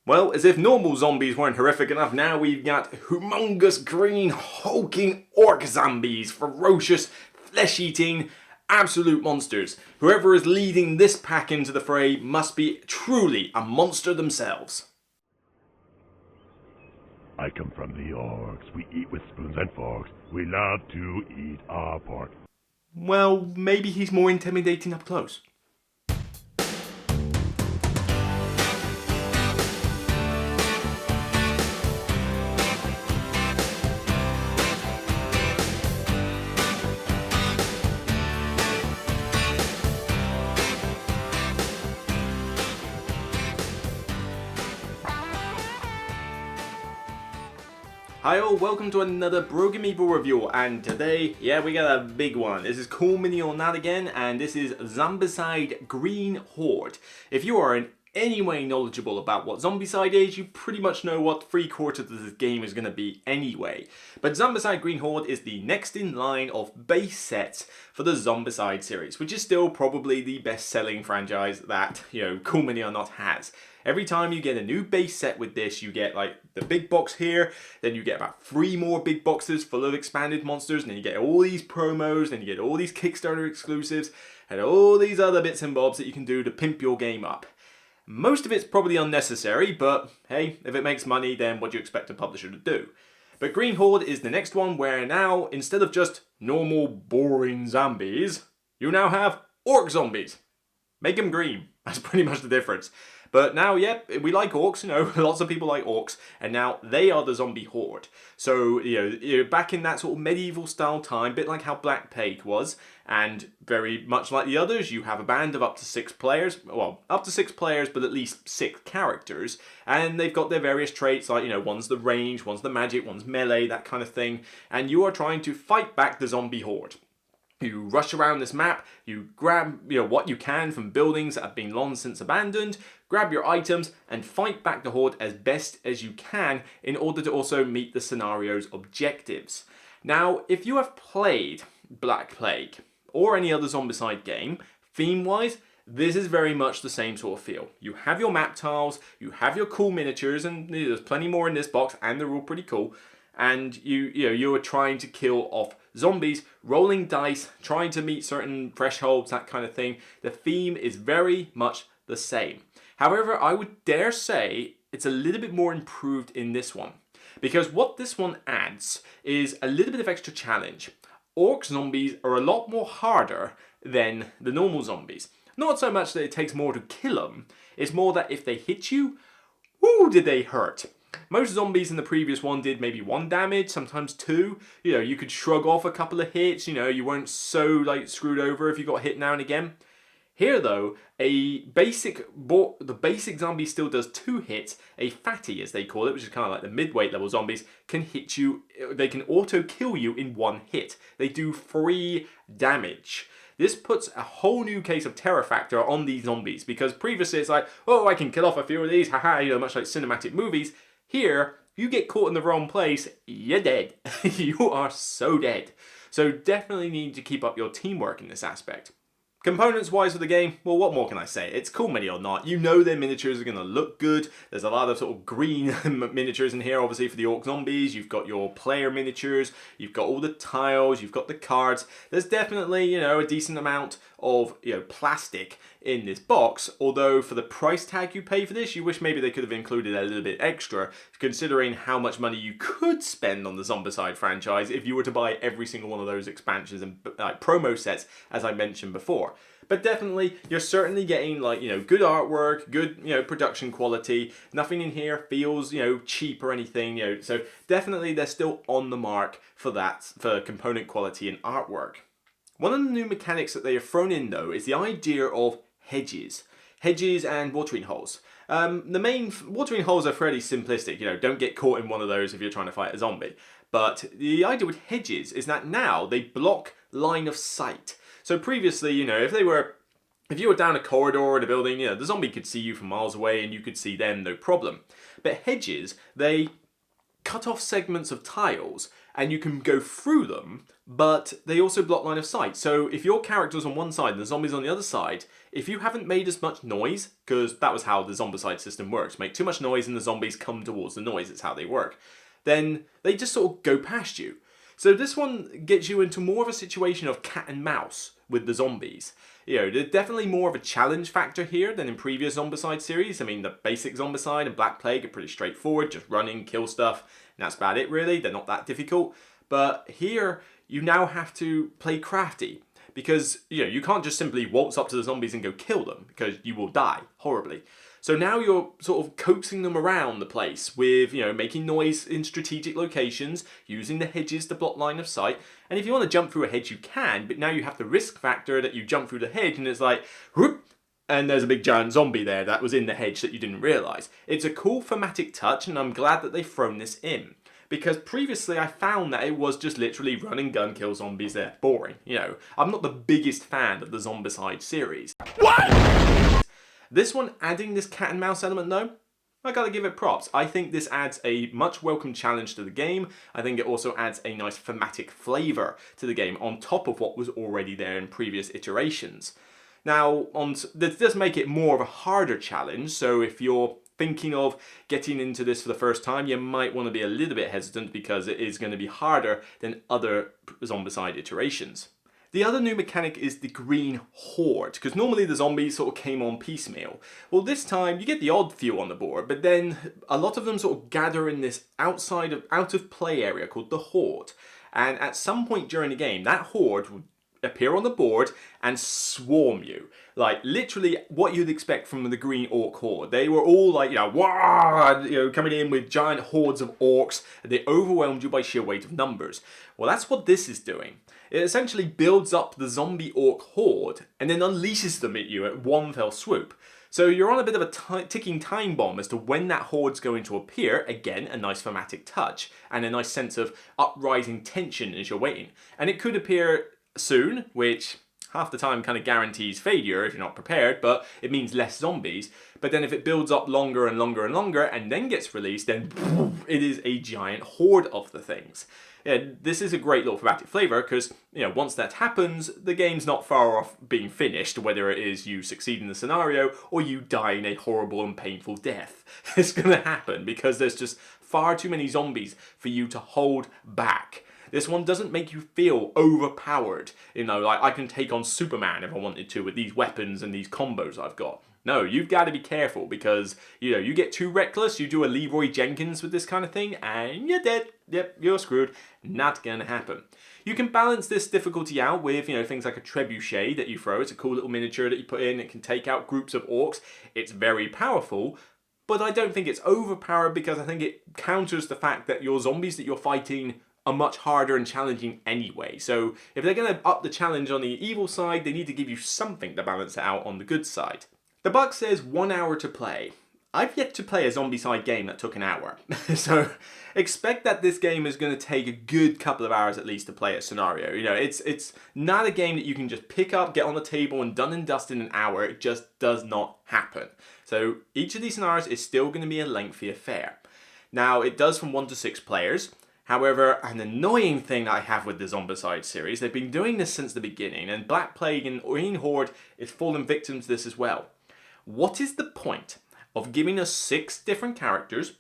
Well, as if normal zombies weren't horrific enough, now we've got humongous green hulking orc zombies, ferocious, flesh-eating, absolute monsters. Whoever is leading this pack into the fray must be truly a monster themselves. I come from the orcs. We eat with spoons and forks. We love to eat our pork. Well, maybe he's more intimidating up close. Hi all, welcome to another Broken Meeple review, and today, we got a big one. This is Cool Mini or Not again, and this is Zombicide Green Horde. If you are in any way knowledgeable about what Zombicide is, you pretty much know what 3/4 of this game is going to be anyway. But Zombicide Green Horde is the next in line of base sets for the Zombicide series, which is still probably the best-selling franchise that, Cool Mini or Not has. Every time you get a new base set with this, you get like the big box here, then you get about 3 more big boxes full of expanded monsters, and then you get all these promos, then you get all these Kickstarter exclusives, and all these other bits and bobs that you can do to pimp your game up. Most of it's probably unnecessary, but hey, if it makes money, then what do you expect a publisher to do? But Green Horde is the next one where now, instead of just normal boring zombies, you now have orc zombies. Make them green. That's pretty much the difference. But now, we like orcs, lots of people like orcs, and now they are the zombie horde. So, back in that sort of medieval style time, a bit like how Black Plague was, and very much like the others, you have a band of up to 6 players, well, up to 6 players, but at least 6 characters, and they've got their various traits, like, one's the range, one's the magic, one's melee, that kind of thing, and you are trying to fight back the zombie horde. You rush around this map, you grab what you can from buildings that have been long since abandoned, grab your items, and fight back the horde as best as you can in order to also meet the scenario's objectives. Now, if you have played Black Plague or any other Zombicide game, theme-wise, this is very much the same sort of feel. You have your map tiles, you have your cool miniatures, and there's plenty more in this box, and they're all pretty cool. And you are trying to kill off zombies, rolling dice, trying to meet certain thresholds, that kind of thing. The theme is very much the same. However, I would dare say it's a little bit more improved in this one. Because what this one adds is a little bit of extra challenge. Orc zombies are a lot more harder than the normal zombies. Not so much that it takes more to kill them, it's more that if they hit you, whoo, did they hurt. Most zombies in the previous one did maybe 1 damage, sometimes 2. You could shrug off a couple of hits, you weren't so screwed over if you got hit now and again. Here though, the basic zombie still does 2 hits. A fatty, as they call it, which is kind of like the mid-weight level zombies, can hit you, they can auto-kill you in 1 hit. They do 3 damage. This puts a whole new case of terror factor on these zombies, because previously it's like, oh, I can kill off a few of these, haha, much like cinematic movies. Here, you get caught in the wrong place, you're dead. You are so dead. So definitely need to keep up your teamwork in this aspect. Components-wise for the game, well, what more can I say? It's Cool Mini or Not. Their miniatures are going to look good. There's a lot of sort of green miniatures in here, obviously, for the orc zombies. You've got your player miniatures. You've got all the tiles. You've got the cards. There's definitely, a decent amount of, plastic in this box. Although, for the price tag you pay for this, you wish maybe they could have included a little bit extra, considering how much money you could spend on the Zombicide franchise if you were to buy every single one of those expansions and promo sets, as I mentioned before. But definitely, you're certainly getting good artwork, good production quality. Nothing in here feels cheap or anything. So definitely they're still on the mark for that, for component quality and artwork. One of the new mechanics that they have thrown in though is the idea of hedges and watering holes. The main watering holes are fairly simplistic. Don't get caught in one of those if you're trying to fight a zombie. But the idea with hedges is that now they block line of sight. So previously, if you were down a corridor in a building, the zombie could see you from miles away and you could see them, no problem. But hedges, they cut off segments of tiles and you can go through them, but they also block line of sight. So if your character's on one side and the zombies on the other side, if you haven't made as much noise, because that was how the Zombicide system works, make too much noise and the zombies come towards the noise, it's how they work, then they just sort of go past you. So this one gets you into more of a situation of cat and mouse with the zombies. You know, there's definitely more of a challenge factor here than in previous Zombicide series. I mean, the basic Zombicide and Black Plague are pretty straightforward, just running, kill stuff, and that's about it really. They're not that difficult. But here, you now have to play crafty. Because, you know, you can't just simply waltz up to the zombies and go kill them, because you will die horribly. So now you're sort of coaxing them around the place with, you know, making noise in strategic locations, using the hedges to block line of sight. And if you want to jump through a hedge, you can, but now you have the risk factor that you jump through the hedge and it's like, whoop, and there's a big giant zombie there that was in the hedge that you didn't realise. It's a cool thematic touch, and I'm glad that they've thrown this in. Because previously I found that it was just literally run and gun kill zombies there. Boring, you know. I'm not the biggest fan of the Zombicide series. What? This one adding this cat and mouse element though, I gotta give it props. I think this adds a much welcome challenge to the game. I think it also adds a nice thematic flavour to the game on top of what was already there in previous iterations. Now, this does make it more of a harder challenge, so if you're thinking of getting into this for the first time, you might want to be a little bit hesitant because it is going to be harder than other Zombicide iterations. The other new mechanic is the Green Horde, because normally the zombies sort of came on piecemeal. Well, this time you get the odd few on the board, but then a lot of them sort of gather in this out of play area called the Horde. And at some point during the game, that Horde would appear on the board and swarm you. Like, literally what you'd expect from the Green Orc Horde. They were all like, you know, wah, you know, coming in with giant hordes of orcs, and they overwhelmed you by sheer weight of numbers. Well, that's what this is doing. It essentially builds up the zombie orc horde, and then unleashes them at you at one fell swoop. So you're on a bit of a ticking time bomb as to when that horde's going to appear. Again, a nice thematic touch, and a nice sense of uprising tension as you're waiting. And it could appear soon, which half the time kind of guarantees failure if you're not prepared, but it means less zombies. But then if it builds up longer and longer and longer and then gets released, then it is a giant horde of the things. Yeah, this is a great little thematic flavour because, you know, once that happens, the game's not far off being finished, whether it is you succeed in the scenario or you die in a horrible and painful death. It's going to happen because there's just far too many zombies for you to hold back. This one doesn't make you feel overpowered. You know, like I can take on Superman if I wanted to with these weapons and these combos I've got. No, you've got to be careful because, you know, you get too reckless, you do a Leroy Jenkins with this kind of thing, and you're dead. Yep, you're screwed. Not gonna happen. You can balance this difficulty out with, you know, things like a trebuchet that you throw. It's a cool little miniature that you put in. It can take out groups of orcs. It's very powerful, but I don't think it's overpowered because I think it counters the fact that your zombies that you're fighting are much harder and challenging anyway. So if they're going to up the challenge on the evil side, they need to give you something to balance it out on the good side. The book says 1 hour to play. I've yet to play a Zombicide game that took an hour. So expect that this game is going to take a good couple of hours at least to play a scenario. You know, it's not a game that you can just pick up, get on the table and done and dusted in an hour. It just does not happen. So each of these scenarios is still going to be a lengthy affair. Now, it does from 1 to 6 players. However, an annoying thing that I have with the Zombicide series, they've been doing this since the beginning, and Black Plague and Green Horde is fallen victim to this as well. What is the point of giving us 6 different characters,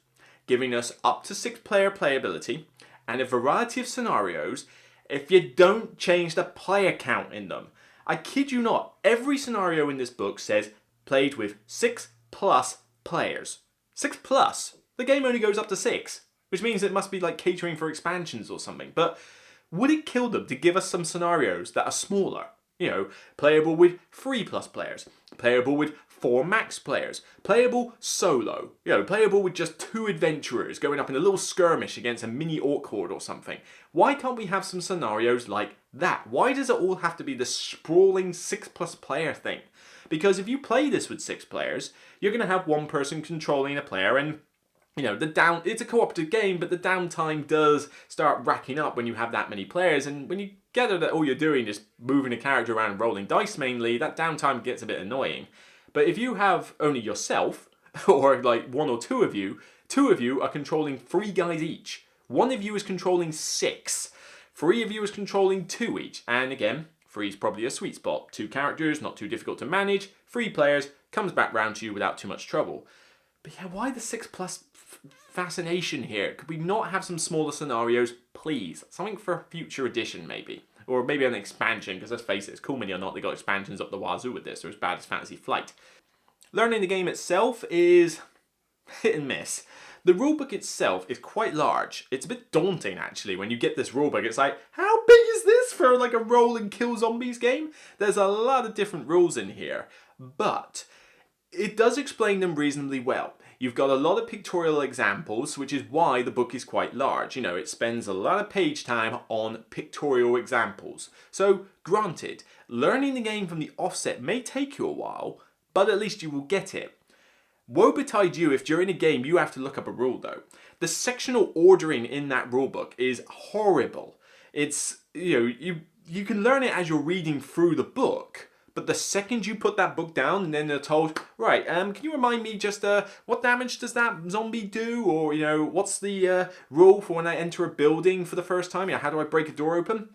giving us up to 6 player playability, and a variety of scenarios if you don't change the player count in them? I kid you not, every scenario in this book says played with 6 plus players. 6 plus? The game only goes up to 6. Which means it must be like catering for expansions or something. But would it kill them to give us some scenarios that are smaller? You know, playable with 3 plus players, playable with 4 max players, playable solo, you know, playable with just 2 adventurers going up in a little skirmish against a mini orc horde or something. Why can't we have some scenarios like that? Why does it all have to be this sprawling 6 plus player thing? Because if you play this with 6 players, you're going to have one person controlling a player, and you know, it's a cooperative game, but the downtime does start racking up when you have that many players, and when you gather that all you're doing is moving a character around and rolling dice mainly, that downtime gets a bit annoying. But if you have only yourself, or like 1 or 2 of you are controlling 3 guys each, One of you is controlling 6. 3 of you is controlling 2 each. And again, 3 is probably a sweet spot. 2 characters, not too difficult to manage. 3 players, comes back round to you without too much trouble. But yeah, why the 6+ fascination here? Could we not have some smaller scenarios, please? Something for a future edition, maybe. Or maybe an expansion, because let's face it, it's Cool Mini or not, they got expansions up the wazoo with this. They're as bad as Fantasy Flight. Learning the game itself is hit and miss. The rulebook itself is quite large. It's a bit daunting, actually, when you get this rulebook. It's like, how big is this for like a roll and kill zombies game? There's a lot of different rules in here, but it does explain them reasonably well. You've got a lot of pictorial examples, which is why the book is quite large. You know, it spends a lot of page time on pictorial examples. So, granted, learning the game from the offset may take you a while, but at least you will get it. Woe betide you if during a game you have to look up a rule though. The sectional ordering in that rulebook is horrible. It's, you can learn it as you're reading through the book, but the second you put that book down and then they're told, right, can you remind me just what damage does that zombie do? Or, what's the rule for when I enter a building for the first time? How do I break a door open?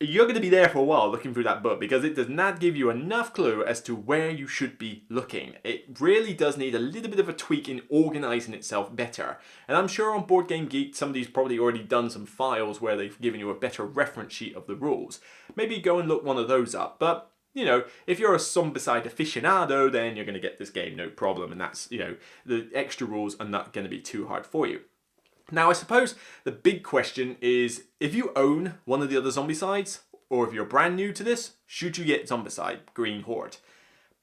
You're going to be there for a while looking through that book because it does not give you enough clue as to where you should be looking. It really does need a little bit of a tweak in organising itself better. And I'm sure on Board Game Geek somebody's probably already done some files where they've given you a better reference sheet of the rules. Maybe go and look one of those up. But if you're a Zombicide aficionado, then you're going to get this game no problem. And that's, the extra rules are not going to be too hard for you. Now, I suppose the big question is, if you own one of the other Zombicides, or if you're brand new to this, should you get Zombicide Green Horde?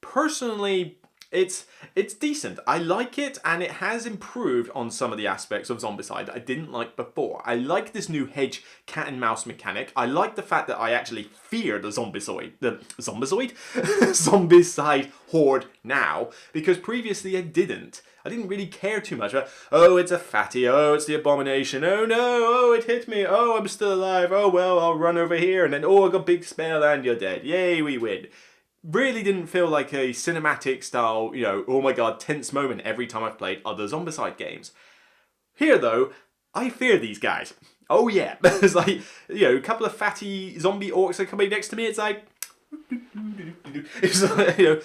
Personally, it's decent. I like it, and it has improved on some of the aspects of Zombicide that I didn't like before. I like this new hedge cat and mouse mechanic. I like the fact that I actually fear the Zombicide Horde now, because previously I didn't. I didn't really care too much. Oh, it's a fatty. Oh, it's the abomination. Oh no. Oh, it hit me. Oh, I'm still alive. Oh well, I'll run over here, and then I got a big spell and you're dead. Yay, we win. Really didn't feel like a cinematic style, oh my god, tense moment every time I've played other Zombicide games. Here though, I fear these guys. Oh yeah, there's like, a couple of fatty zombie orcs are coming next to me. It's like,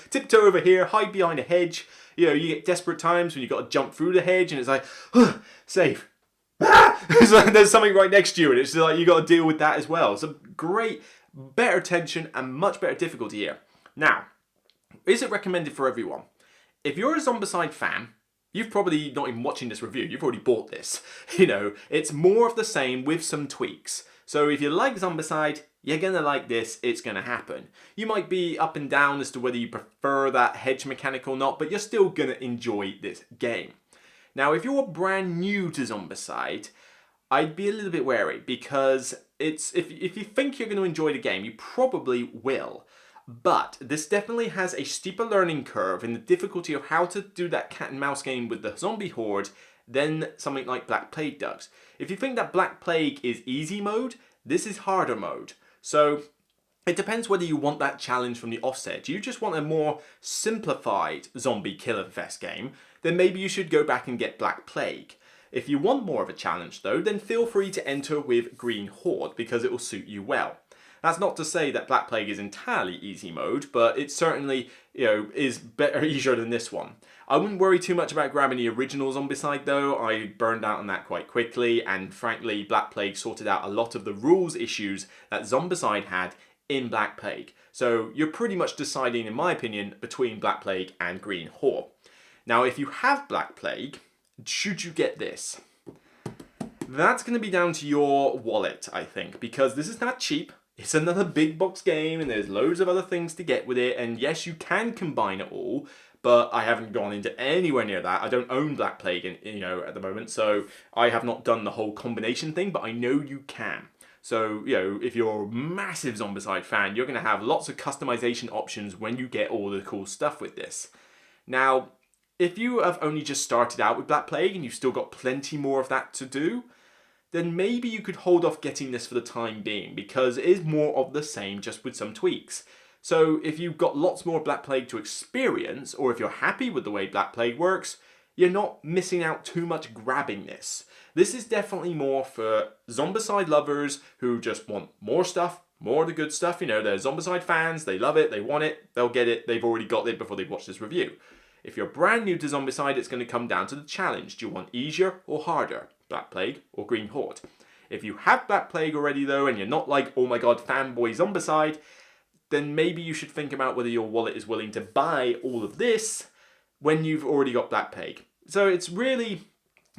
tiptoe over here, hide behind a hedge. You get desperate times when you've got to jump through the hedge and it's like, safe. It's like there's something right next to you and it's like you got to deal with that as well. So great, better tension and much better difficulty here. Now, is it recommended for everyone? If you're a Zombicide fan, you've probably not even watching this review, you've already bought this. It's more of the same with some tweaks. So if you like Zombicide, you're going to like this, it's going to happen. You might be up and down as to whether you prefer that hedge mechanic or not, but you're still going to enjoy this game. Now, if you're brand new to Zombicide, I'd be a little bit wary because if you think you're going to enjoy the game, you probably will. But this definitely has a steeper learning curve in the difficulty of how to do that cat and mouse game with the zombie horde than something like Black Plague does. If you think that Black Plague is easy mode, this is harder mode. So it depends whether you want that challenge from the offset. Do you just want a more simplified zombie killer fest game? Then maybe you should go back and get Black Plague. If you want more of a challenge though, then feel free to enter with Green Horde because it will suit you well. That's not to say that Black Plague is entirely easy mode, but it certainly, is better easier than this one. I wouldn't worry too much about grabbing the original Zombicide though. I burned out on that quite quickly, and frankly, Black Plague sorted out a lot of the rules issues that Zombicide had in Black Plague. So you're pretty much deciding, in my opinion, between Black Plague and Green Horde. Now, if you have Black Plague, should you get this? That's going to be down to your wallet, I think, because this is not cheap. It's another big box game and there's loads of other things to get with it, and yes, you can combine it all, but I haven't gone into anywhere near that. I don't own Black Plague at the moment, so I have not done the whole combination thing, but I know you can. So, if you're a massive Zombicide fan, you're going to have lots of customization options when you get all the cool stuff with this. Now, if you have only just started out with Black Plague and you've still got plenty more of that to do, then maybe you could hold off getting this for the time being because it is more of the same just with some tweaks. So if you've got lots more Black Plague to experience, or if you're happy with the way Black Plague works, you're not missing out too much grabbing this. This is definitely more for Zombicide lovers who just want more stuff, more of the good stuff. You know, they're Zombicide fans, they love it, they want it, they'll get it, they've already got it before they've watched this review. If you're brand new to Zombicide, it's going to come down to the challenge. Do you want easier or harder? Black Plague or Green Horde? If you have Black Plague already though, and you're not like, oh my god, fanboy Zombicide, then maybe you should think about whether your wallet is willing to buy all of this when you've already got Black Plague. So it's really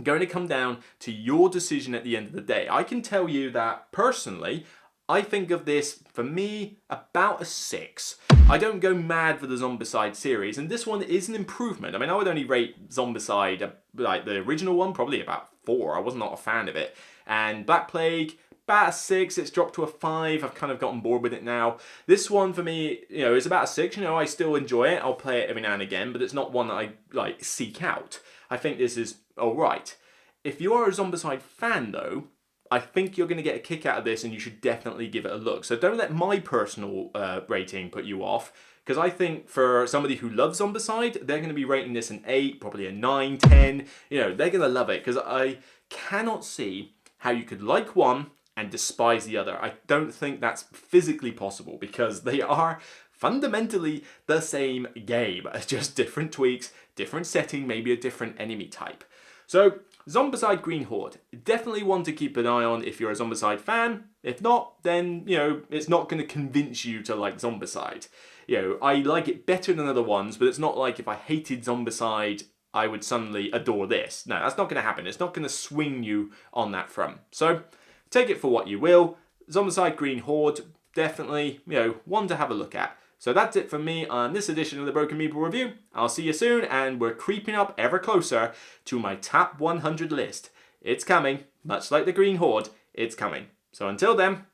going to come down to your decision at the end of the day. I can tell you that personally, I think of this, for me, about a 6. I don't go mad for the Zombicide series, and this one is an improvement. I mean, I would only rate Zombicide, like the original one, probably about 4. I was not a fan of it. And Black Plague, about a 6. It's dropped to a 5. I've kind of gotten bored with it now. This one, for me, you know, is about a 6. You know, I still enjoy it. I'll play it every now and again, but it's not one that I, like, seek out. I think this is alright. If you are a Zombicide fan, though, I think you're going to get a kick out of this and you should definitely give it a look. So don't let my personal rating put you off, because I think for somebody who loves Zombicide, they're going to be rating this an 8, probably a 9, 10. You know, they're going to love it, because I cannot see how you could like one and despise the other. I don't think that's physically possible, because they are fundamentally the same game. Just different tweaks, different setting, maybe a different enemy type. So Zombicide Green Horde, definitely one to keep an eye on if you're a Zombicide fan. If not, then, you know, it's not going to convince you to like Zombicide. You know, I like it better than other ones, but it's not like if I hated Zombicide, I would suddenly adore this. No, that's not going to happen. It's not going to swing you on that front. So, take it for what you will. Zombicide Green Horde, definitely, you know, one to have a look at. So that's it from me on this edition of the Broken Meeple Review. I'll see you soon, and we're creeping up ever closer to my top 100 list. It's coming, much like the Green Horde, it's coming. So until then,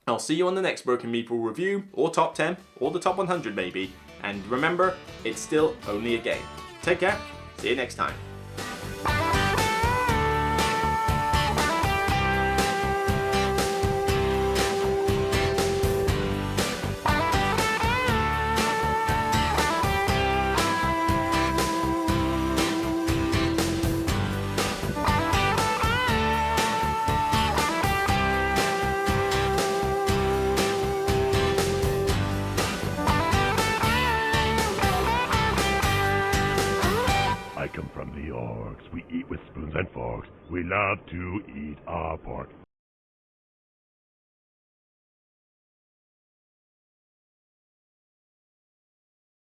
I'll see you on the next Broken Meeple Review, or top 10, or the top 100 maybe. And remember, it's still only a game. Take care, see you next time. I come from the orcs. We eat with spoons and forks. We love to eat our pork.